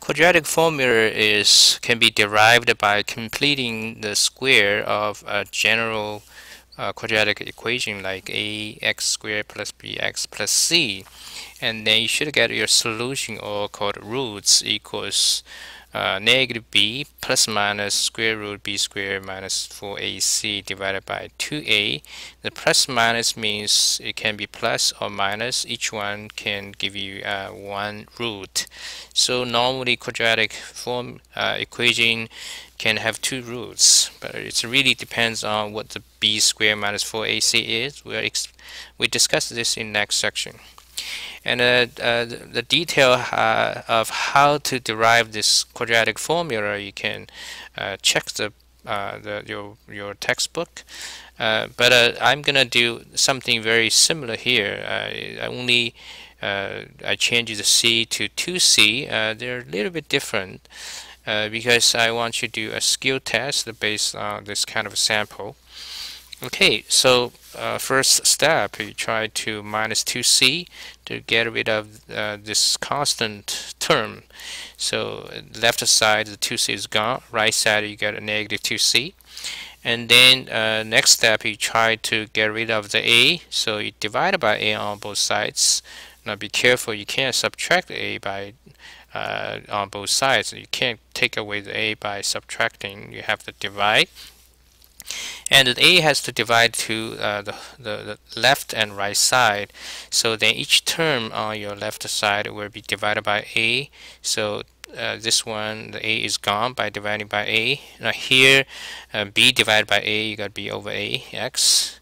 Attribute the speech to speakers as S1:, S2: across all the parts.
S1: Quadratic formula can be derived by completing the square of a general quadratic equation like ax squared plus bx plus c, and then you should get your solution, or called roots, equals negative b plus minus square root b squared minus 4ac divided by 2a. The plus minus means it can be plus or minus. Each one can give you one root. So normally quadratic form equation can have two roots, but it really depends on what the b squared minus 4ac is. We discuss this in next section. And the detail of how to derive this quadratic formula, you can check your textbook. But I'm gonna do something very similar here. I changed the c to 2c. They're a little bit different because I want you to do a skill test based on this kind of sample. Okay, so first step, you try to minus 2c to get rid of this constant term. So left side, the 2c is gone. Right side, you get a negative 2c. And then next step, you try to get rid of the a. So you divide by a on both sides. Now be careful, you can't subtract a by on both sides. You can't take away the a by subtracting. You have to divide. And the a has to divide to the left and right side. So then each term on your left side will be divided by a. So this one, the a is gone by dividing by a. Now here, b divided by a, you got b over a x,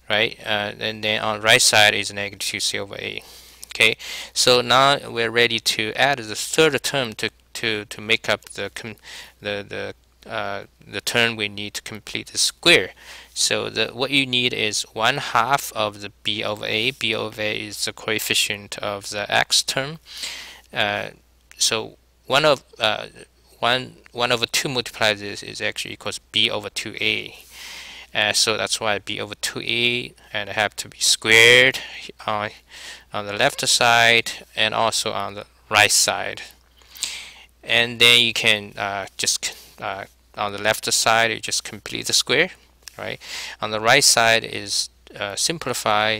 S1: right? And then on the right side is negative 2c over a. Okay, so now we're ready to add the third term to make up the term we need to complete the square. So what you need is 1/2 of the b over a. b over a is the coefficient of the x term. So 1 over 2 multiplied this is actually equals b over 2a. So that's why b over 2a, and it have to be squared on the left side and also on the right side. And then you can on the left side, you just complete the square, right? On the right side is simplify.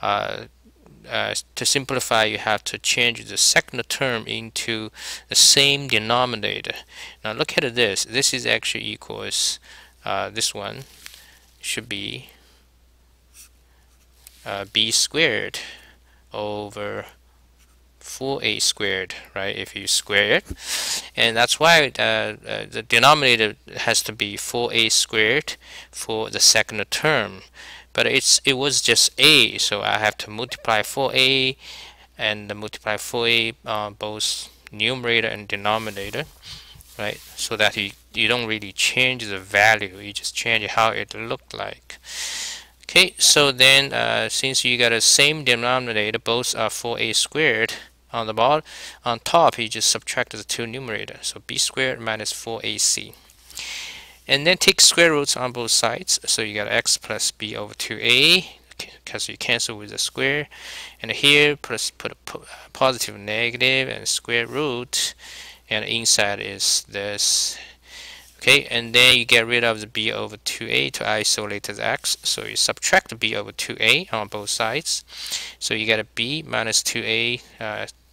S1: To simplify, you have to change the second term into the same denominator. Now look at this. This is actually equals this one should be b squared over 4a squared, right? If you square it, and that's why the denominator has to be 4a squared for the second term. But it was just a, so I have to multiply 4a and multiply 4a on both numerator and denominator, right? So that you don't really change the value, you just change how it looked like. Okay, so then since you got the same denominator, both are 4a squared. On the bottom, on top, you just subtract the two numerators. So b squared minus 4ac. And then take square roots on both sides. So you got x plus b over 2a, because you cancel with the square. And here, put a positive, negative, and square root. And inside is this. Okay, and then you get rid of the b over 2a to isolate the x. So you subtract the b over 2a on both sides. So you get a b minus 2a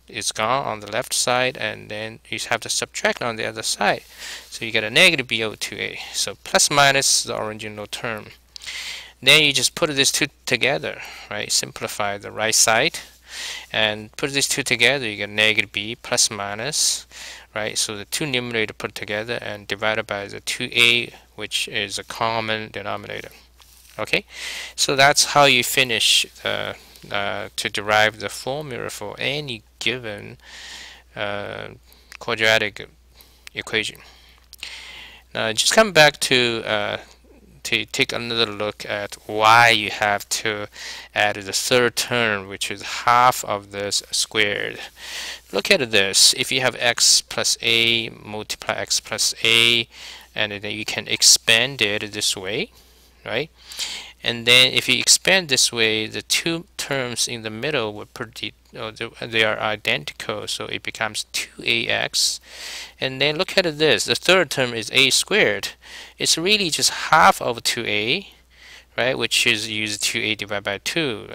S1: is gone on the left side, and then you have to subtract on the other side. So you get a negative b over 2a. So plus minus the original term. Then you just put these two together, right? Simplify the right side and put these two together. You get negative b plus minus, right? So the two numerator put together and divided by the 2a, which is a common denominator. Okay, so that's how you finish to derive the formula for any given quadratic equation. Now just come back to take another look at why you have to add the third term, which is half of this squared. Look at this. If you have x plus a multiply x plus a, and then you can expand it this way, right? And then if you expand this way, the two terms in the middle will they are identical, so it becomes 2ax. And then look at this, the third term is a squared. It's really just half of 2a, right, which is use 2a divided by 2.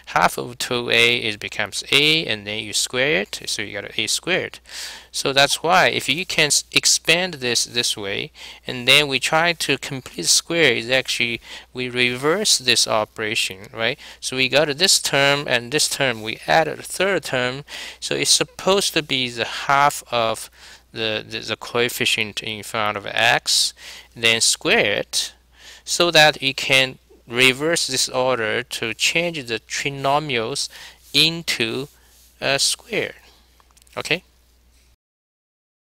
S1: Half of 2a is becomes a, and then you square it, so you got a squared. So that's why if you can expand this way, and then we try to complete square, is actually we reverse this operation, right? So we got this term and this term, we added a third term, so it's supposed to be the half of the coefficient in front of x, then square it, so that you can reverse this order to change the trinomials into a square. Okay.